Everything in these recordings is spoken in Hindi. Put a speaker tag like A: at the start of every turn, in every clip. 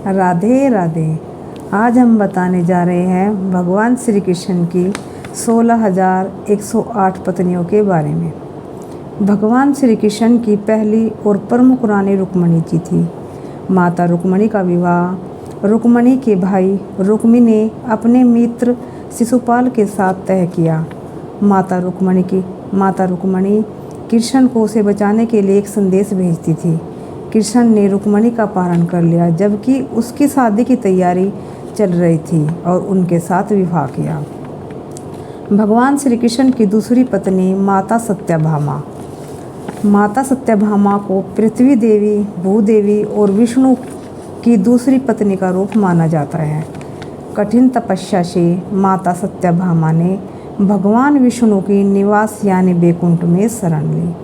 A: राधे राधे। आज हम बताने जा रहे हैं भगवान श्री कृष्ण की 16,108 पत्नियों के बारे में। भगवान श्री कृष्ण की पहली और प्रमुख रानी रुक्मिणी जी थी। माता रुक्मिणी का विवाह रुक्मिणी के भाई रुक्मी ने अपने मित्र शिशुपाल के साथ तय किया। माता रुक्मिणी कृष्ण को उसे बचाने के लिए एक संदेश भेजती थी। कृष्ण ने रुक्मिणी का अपहरण कर लिया जबकि उसकी शादी की तैयारी चल रही थी और उनके साथ विवाह किया। भगवान श्री कृष्ण की दूसरी पत्नी माता सत्यभामा को पृथ्वी देवी, भूदेवी और विष्णु की दूसरी पत्नी का रूप माना जाता है। कठिन तपस्या से माता सत्यभामा ने भगवान विष्णु की निवास यानी वैकुंठ में शरण ली।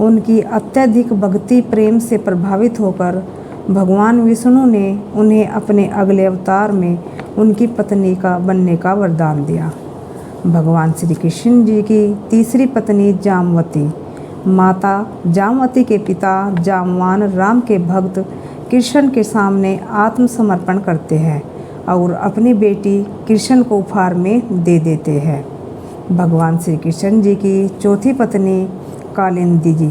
A: उनकी अत्यधिक भक्ति प्रेम से प्रभावित होकर भगवान विष्णु ने उन्हें अपने अगले अवतार में उनकी पत्नी का बनने का वरदान दिया। भगवान श्री कृष्ण जी की तीसरी पत्नी जामवती। माता जामवती के पिता जामवान राम के भक्त कृष्ण के सामने आत्मसमर्पण करते हैं और अपनी बेटी कृष्ण को उपहार में दे देते हैं। भगवान श्री कृष्ण जी की चौथी पत्नी कालिंदी जी।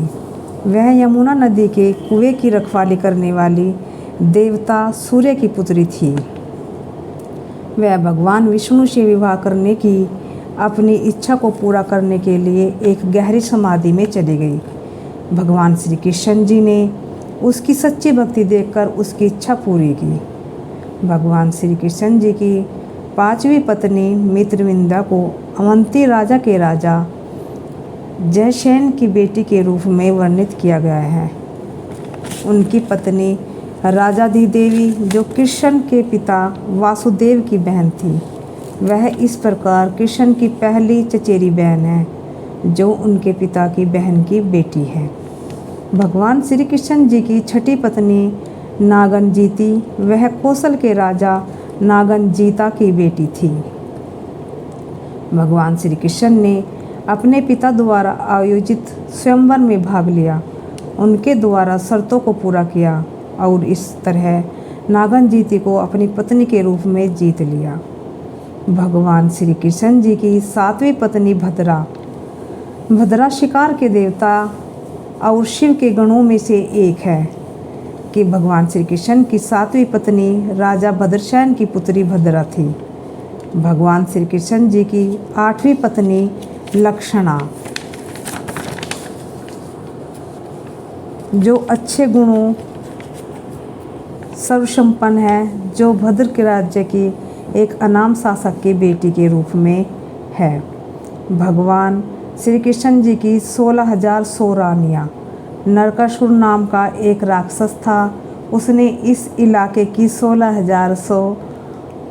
A: वह यमुना नदी के कुएं की रखवाली करने वाली देवता सूर्य की पुत्री थी। वह भगवान विष्णु से विवाह करने की अपनी इच्छा को पूरा करने के लिए एक गहरी समाधि में चली गई। भगवान श्री कृष्ण जी ने उसकी सच्ची भक्ति देखकर उसकी इच्छा पूरी की। भगवान श्री कृष्ण जी की पांचवी पत्नी मित्रविंदा को अवंती राजा के राजा जयसेन की बेटी के रूप में वर्णित किया गया है। उनकी पत्नी राजाधी देवी जो कृष्ण के पिता वासुदेव की बहन थी, वह इस प्रकार कृष्ण की पहली चचेरी बहन है जो उनके पिता की बहन की बेटी है। भगवान श्री कृष्ण जी की छठी पत्नी नागनजीती। वह कौशल के राजा नागनजीता की बेटी थी। भगवान श्री कृष्ण ने अपने पिता द्वारा आयोजित स्वयंवर में भाग लिया, उनके द्वारा शर्तों को पूरा किया और इस तरह नागनजीती को अपनी पत्नी के रूप में जीत लिया। भगवान श्री कृष्ण जी की सातवीं पत्नी भद्रा शिकार के देवता और शिव के गणों में से एक है कि भगवान श्री कृष्ण की सातवीं पत्नी राजा भद्रसेन की पुत्री भद्रा थी। भगवान श्री कृष्ण जी की आठवीं पत्नी लक्षणा जो अच्छे गुणों सर्वसंपन्न है, जो भद्र के राज्य की एक अनाम शासक की बेटी के रूप में है। भगवान श्री कृष्ण जी की 16,100 रानियाँ। नरकासुर नाम का एक राक्षस था। उसने इस इलाके की 16,100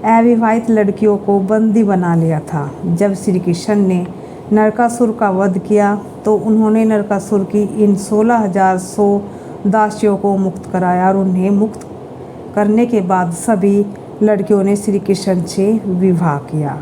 A: अविवाहित लड़कियों को बंदी बना लिया था। जब श्री कृष्ण ने नरकासुर का वध किया तो उन्होंने नरकासुर की इन 16,100 दासियों को मुक्त कराया और उन्हें मुक्त करने के बाद सभी लड़कियों ने श्री कृष्ण से विवाह किया।